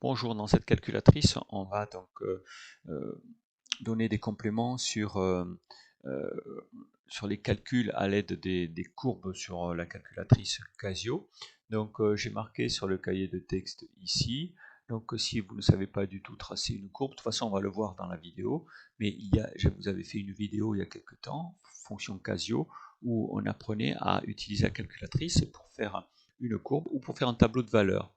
Bonjour, dans cette calculatrice, on va donc donner des compléments sur les calculs à l'aide des courbes sur la calculatrice Casio. Donc j'ai marqué sur le cahier de texte ici. Donc si vous ne savez pas du tout tracer une courbe, de toute façon on va le voir dans la vidéo, mais je vous avais fait une vidéo il y a quelque temps, fonction Casio, où on apprenait à utiliser la calculatrice pour faire une courbe ou pour faire un tableau de valeurs.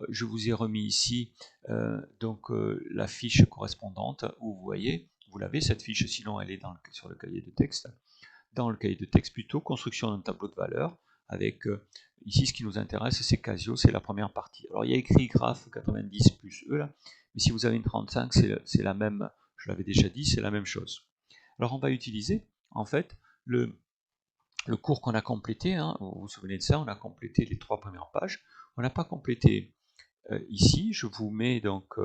Je vous ai remis ici la fiche correspondante où vous voyez, vous l'avez cette fiche, sinon elle est sur le cahier de texte. Dans le cahier de texte plutôt, construction d'un tableau de valeurs avec, ici ce qui nous intéresse c'est Casio, c'est la première partie. Alors il y a écrit graphe 90 plus E là, mais si vous avez une 35 c'est la même, je l'avais déjà dit, c'est la même chose. Alors on va utiliser en fait le cours qu'on a complété, hein, vous vous souvenez de ça, on a complété les 3 premières pages, on n'a pas complété ici, je vous mets donc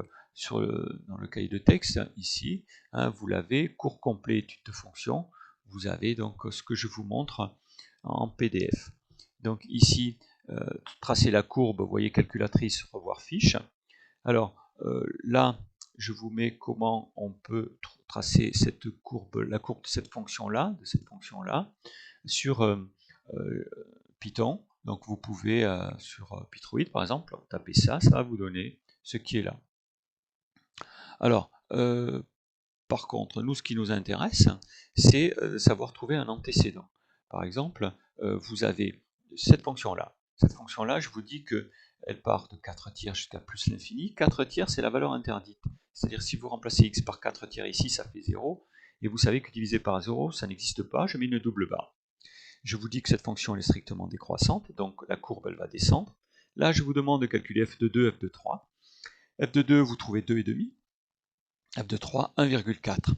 dans le cahier de texte, ici, hein, vous l'avez, cours complet étude de fonction, vous avez donc ce que je vous montre en PDF. Donc ici, tracer la courbe, vous voyez calculatrice, revoir fiche. Alors là, je vous mets comment on peut tracer cette courbe, la courbe de cette fonction-là, sur Python. Donc vous pouvez sur Pythroid par exemple taper ça, ça va vous donner ce qui est là. Alors par contre, nous ce qui nous intéresse, c'est savoir trouver un antécédent. Par exemple, vous avez cette fonction-là. Cette fonction-là, je vous dis que elle part de 4 tiers jusqu'à plus l'infini. 4 tiers, c'est la valeur interdite. C'est-à-dire si vous remplacez x par 4 tiers ici, ça fait 0. Et vous savez que divisé par 0, ça n'existe pas. Je mets une double barre. Je vous dis que cette fonction elle est strictement décroissante, donc la courbe elle va descendre. Là, je vous demande de calculer f de 2, f de 3. f de 2, vous trouvez 2,5. f de 3, 1,4.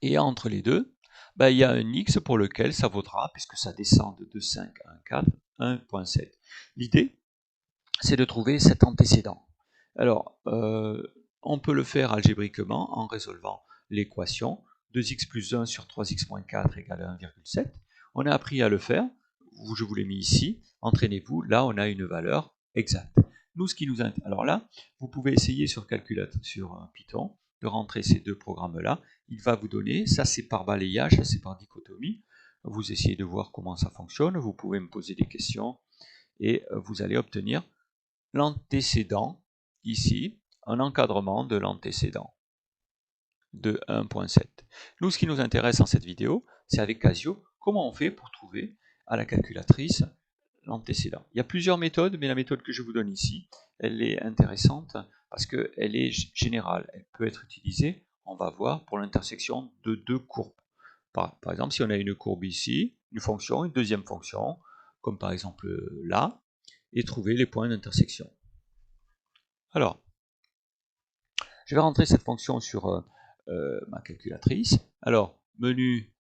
Et entre les deux, il y a un x pour lequel ça vaudra, puisque ça descend de 2,5 à 1,4, 1,7. L'idée, c'est de trouver cet antécédent. Alors, on peut le faire algébriquement en résolvant l'équation 2x plus 1 sur 3x moins 4 égale 1,7. On a appris à le faire, je vous l'ai mis ici, entraînez-vous, là on a une valeur exacte. Nous, ce qui nous intéresse, alors là, vous pouvez essayer sur calculateur, sur Python, de rentrer ces deux programmes-là, il va vous donner, ça c'est par balayage, ça c'est par dichotomie, vous essayez de voir comment ça fonctionne, vous pouvez me poser des questions, et vous allez obtenir l'antécédent, ici, un encadrement de l'antécédent de 1.7. Nous, ce qui nous intéresse dans cette vidéo, c'est avec Casio, comment on fait pour trouver à la calculatrice l'antécédent. Il y a plusieurs méthodes, mais la méthode que je vous donne ici, elle est intéressante parce qu'elle est générale. Elle peut être utilisée, on va voir, pour l'intersection de deux courbes. Par exemple, si on a une courbe ici, une fonction, une deuxième fonction, comme par exemple là, et trouver les points d'intersection. Alors, je vais rentrer cette fonction sur ma calculatrice. Alors, menu,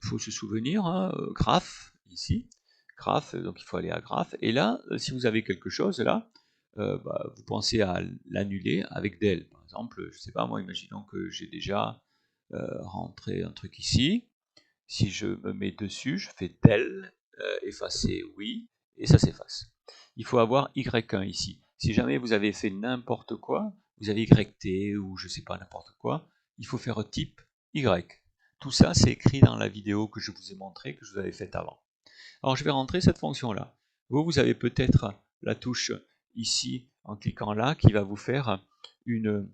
il faut se souvenir, hein, graphe, ici, graphe, donc il faut aller à graphe. Et là, si vous avez quelque chose, là, vous pensez à l'annuler avec del. Par exemple, je ne sais pas, moi, imaginons que j'ai déjà rentré un truc ici. Si je me mets dessus, je fais del, effacer oui, et ça s'efface. Il faut avoir y1 ici. Si jamais vous avez fait n'importe quoi, vous avez yt ou je sais pas n'importe quoi, il faut faire type y. Tout ça c'est écrit dans la vidéo que je vous ai montré, que je vous avais faite avant. Alors je vais rentrer cette fonction là. Vous avez peut-être la touche ici en cliquant là qui va vous faire une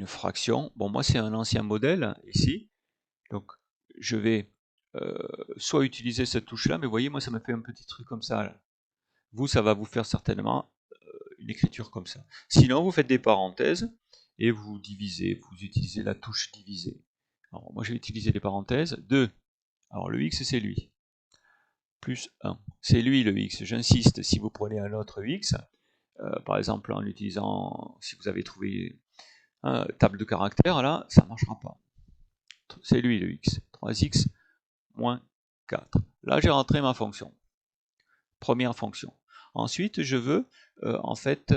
fraction. Bon, moi c'est un ancien modèle ici, donc je vais soit utiliser cette touche là, mais vous voyez moi ça me fait un petit truc comme ça là. Vous, ça va vous faire certainement une écriture comme ça. Sinon, vous faites des parenthèses et vous divisez, vous utilisez la touche diviser. Alors, moi, je vais utiliser les parenthèses. 2, alors le x, c'est lui, plus 1. C'est lui le x, j'insiste, si vous prenez un autre x, par exemple en utilisant, si vous avez trouvé table de caractères, là, ça ne marchera pas. C'est lui le x, 3x moins 4. Là, j'ai rentré ma fonction. Première fonction. Ensuite, je veux, en fait,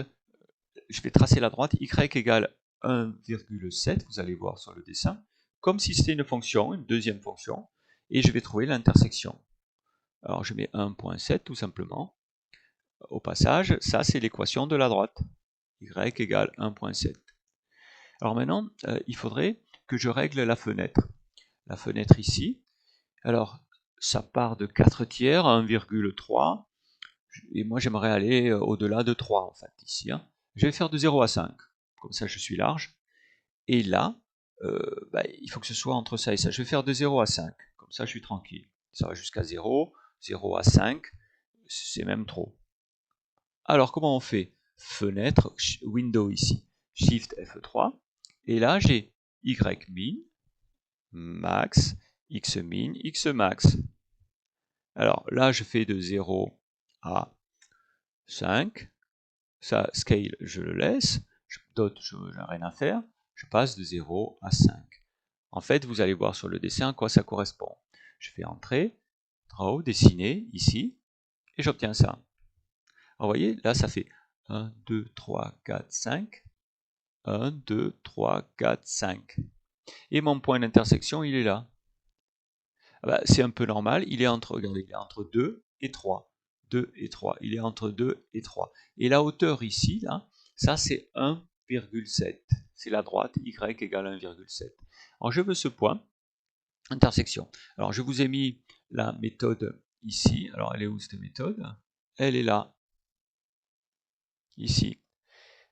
je vais tracer la droite, y égale 1,7, vous allez voir sur le dessin, comme si c'était une fonction, une deuxième fonction, et je vais trouver l'intersection. Alors je mets 1,7 tout simplement. Au passage, ça c'est l'équation de la droite. y égale 1.7. Alors maintenant, il faudrait que je règle la fenêtre. La fenêtre ici, alors ça part de 4 tiers à 1,3, et moi j'aimerais aller au-delà de 3 en fait, ici. Hein. Je vais faire de 0 à 5, comme ça je suis large. Et là, il faut que ce soit entre ça et ça. Je vais faire de 0 à 5, comme ça je suis tranquille. Ça va jusqu'à 0, 0 à 5, c'est même trop. Alors comment on fait? Fenêtre, window ici, Shift F3, et là j'ai Y min, max, X min, X max. Alors là je fais de 0 à 5, ça scale je le laisse, dot je n'ai rien à faire, je passe de 0 à 5. En fait vous allez voir sur le dessin à quoi ça correspond. Je fais entrée, draw, dessiner ici, et j'obtiens ça. Alors vous voyez, là ça fait 1, 2, 3, 4, 5. 1, 2, 3, 4, 5. Et mon point d'intersection, il est là. C'est un peu normal, il est entre, regardez, il est entre 2 et 3. 2 et 3. Il est entre 2 et 3. Et la hauteur ici, là, ça c'est 1,7. C'est la droite, y égale 1,7. Alors je veux ce point, intersection. Alors je vous ai mis la méthode ici. Alors elle est où cette méthode? Elle est là, ici.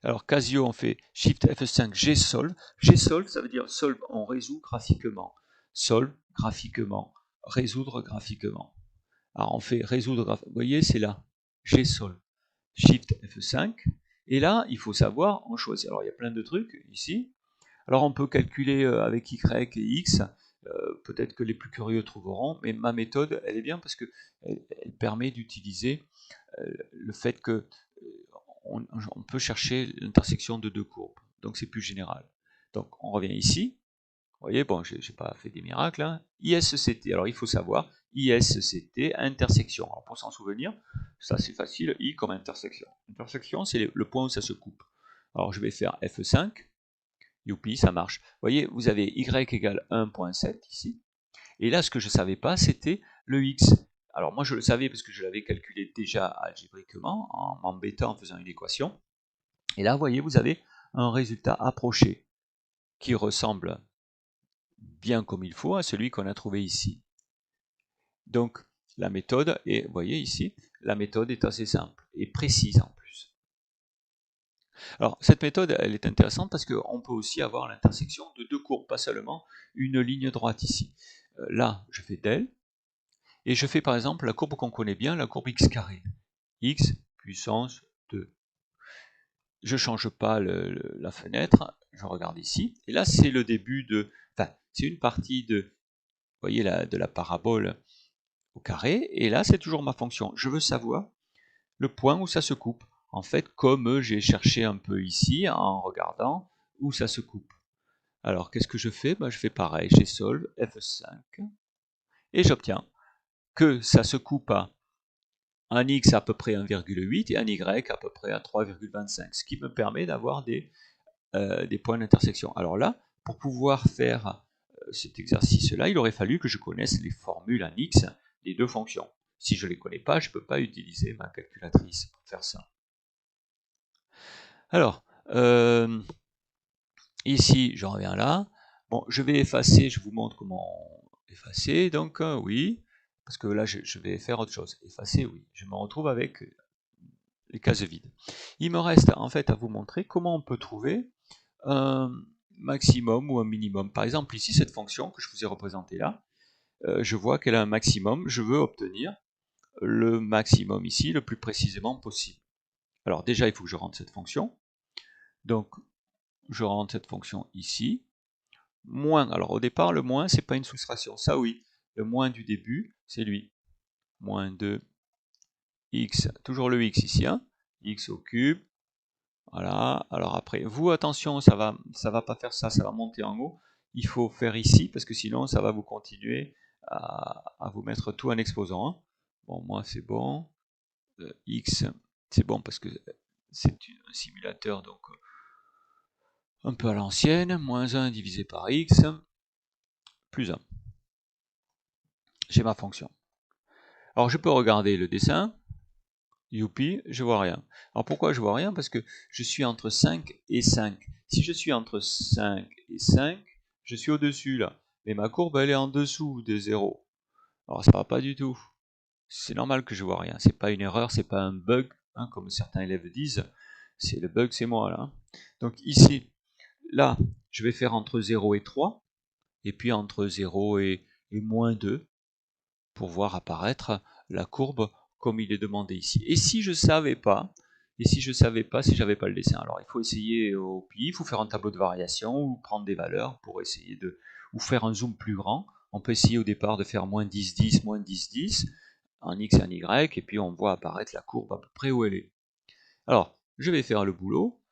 Alors Casio, on fait Shift F5, Gsolve. Gsolve, ça veut dire solve, on résout graphiquement. Solve, graphiquement. Résoudre graphiquement. Alors on fait résoudre graphiquement. Vous voyez, c'est là. Gsolve. Shift F5. Et là, il faut savoir, on choisit. Alors il y a plein de trucs ici. Alors on peut calculer avec Y et X. Peut-être que les plus curieux trouveront. Mais ma méthode, elle est bien parce qu'elle permet d'utiliser le fait que on peut chercher l'intersection de deux courbes. Donc c'est plus général. Donc on revient ici. Vous voyez, bon, je n'ai pas fait des miracles. Hein. ISCT, alors il faut savoir, ISCT, intersection. Alors pour s'en souvenir, ça c'est facile, I comme intersection. Intersection, c'est le point où ça se coupe. Alors je vais faire F5, youpi, ça marche. Vous voyez, vous avez Y égale 1.7 ici. Et là, ce que je ne savais pas, c'était le X. Alors moi, je le savais parce que je l'avais calculé déjà algébriquement, en m'embêtant en faisant une équation. Et là, vous voyez, vous avez un résultat approché qui ressemble bien comme il faut à celui qu'on a trouvé ici. Donc, la méthode est, vous voyez ici, la méthode est assez simple et précise en plus. Alors, cette méthode, elle est intéressante parce qu'on peut aussi avoir l'intersection de deux courbes, pas seulement une ligne droite ici. Là, je fais del, et je fais par exemple la courbe qu'on connaît bien, la courbe x carré. X puissance 2. Je ne change pas la fenêtre, je regarde ici, et là c'est le début de, enfin c'est une partie de, vous voyez, de la parabole au carré, et là c'est toujours ma fonction. Je veux savoir le point où ça se coupe. En fait, comme j'ai cherché un peu ici, en regardant où ça se coupe. Alors qu'est-ce que je fais? Je fais pareil, j'ai solve, F5, et j'obtiens que ça se coupe à un x à peu près 1,8 et un y à peu près à 3,25, ce qui me permet d'avoir des points d'intersection. Alors là, pour pouvoir faire cet exercice-là, il aurait fallu que je connaisse les formules en x des deux fonctions. Si je ne les connais pas, je ne peux pas utiliser ma calculatrice pour faire ça. Alors, ici, je reviens là. Bon, je vais effacer, je vous montre comment effacer. Donc, oui, parce que là, je vais faire autre chose. Effacer, oui. Je me retrouve avec les cases vides. Il me reste en fait à vous montrer comment on peut trouver un maximum ou un minimum. Par exemple, ici, cette fonction que je vous ai représentée là, je vois qu'elle a un maximum. Je veux obtenir le maximum ici, le plus précisément possible. Alors déjà, il faut que je rentre cette fonction. Donc, je rentre cette fonction ici. Moins, alors au départ, le moins, c'est pas une soustraction. Ça, oui. Le moins du début, c'est lui. Moins 2 x, toujours le x ici, hein, x au cube. Voilà, alors après, vous, attention, ça va pas faire ça, ça va monter en haut. Il faut faire ici, parce que sinon, ça va vous continuer à vous mettre tout en exposant. Hein. Bon, moi, c'est bon. X, c'est bon parce que c'est un simulateur, donc un peu à l'ancienne. Moins 1 divisé par x, plus 1. J'ai ma fonction. Alors, je peux regarder le dessin. Youpi, je vois rien. Alors pourquoi je vois rien? Parce que je suis entre 5 et 5. Si je suis entre 5 et 5, je suis au-dessus là. Mais ma courbe, elle est en dessous de 0. Alors ça va pas du tout. C'est normal que je vois rien. C'est pas une erreur, c'est pas un bug, hein, comme certains élèves disent. C'est le bug, c'est moi là. Donc ici, là, je vais faire entre 0 et 3, et puis entre 0 et moins 2, pour voir apparaître la courbe comme il est demandé ici. Et si je savais pas, si j'avais pas le dessin, alors il faut essayer au pif, ou faire un tableau de variation, ou prendre des valeurs pour essayer de, ou faire un zoom plus grand. On peut essayer au départ de faire moins 10, 10, moins 10, 10, en X et en Y, et puis on voit apparaître la courbe à peu près où elle est. Alors, je vais faire le boulot.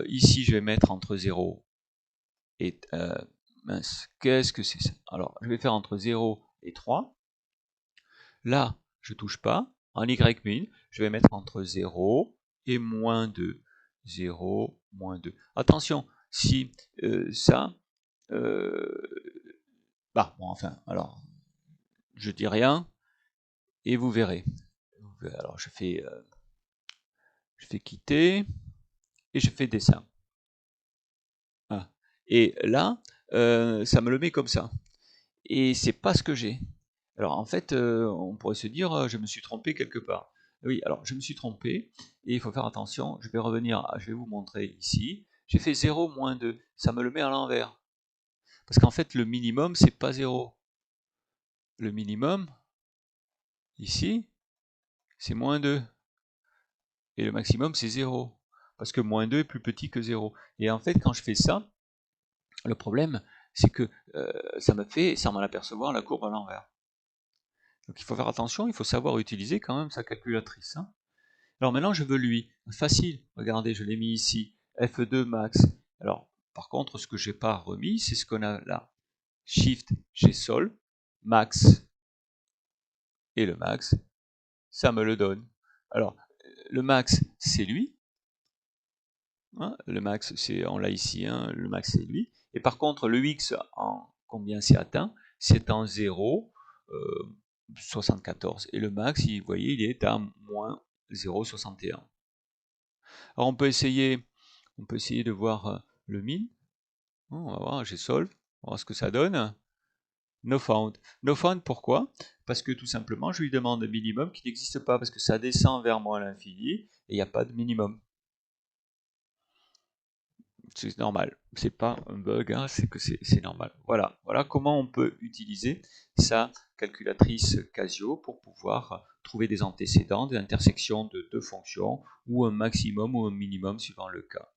Ici, je vais mettre entre 0 et... mince, qu'est-ce que c'est ça? Alors, je vais faire entre 0 et 3. Là, je touche pas. En Y-min, je vais mettre entre 0 et moins 2. 0, moins 2. Attention, si ça... bah, bon, enfin, alors, je dis rien, et vous verrez. Alors, je fais quitter, et je fais dessin. Ah. Et là, ça me le met comme ça. Et c'est pas ce que j'ai. Alors en fait, on pourrait se dire, je me suis trompé quelque part. Oui, alors je me suis trompé, et il faut faire attention, je vais revenir, je vais vous montrer ici. J'ai fait 0, moins 2, ça me le met à l'envers. Parce qu'en fait, le minimum, c'est pas 0. Le minimum, ici, c'est moins 2. Et le maximum, c'est 0. Parce que moins 2 est plus petit que 0. Et en fait, quand je fais ça, le problème, c'est que ça me fait, sans m'en apercevoir, la courbe à l'envers. Donc il faut faire attention, il faut savoir utiliser quand même sa calculatrice. Hein. Alors maintenant, je veux lui. Facile, regardez, je l'ai mis ici. F2 max. Alors, par contre, ce que je n'ai pas remis, c'est ce qu'on a là. Shift, G sol, max. Et le max, ça me le donne. Alors, le max, c'est lui. Hein, le max, on l'a ici, hein, le max, c'est lui. Et par contre, le x, en combien c'est atteint? C'est en 0, 74. Et le max, vous voyez, il est à moins 0,61. Alors on peut essayer de voir le min. On va voir, j'ai solve, on va voir ce que ça donne. No found. No found, pourquoi? Parce que tout simplement, je lui demande un minimum qui n'existe pas, parce que ça descend vers moi à l'infini, et il n'y a pas de minimum. C'est normal, c'est pas un bug, hein, c'est que c'est normal. Voilà, voilà comment on peut utiliser sa calculatrice Casio pour pouvoir trouver des antécédents, des intersections de deux fonctions, ou un maximum ou un minimum suivant le cas.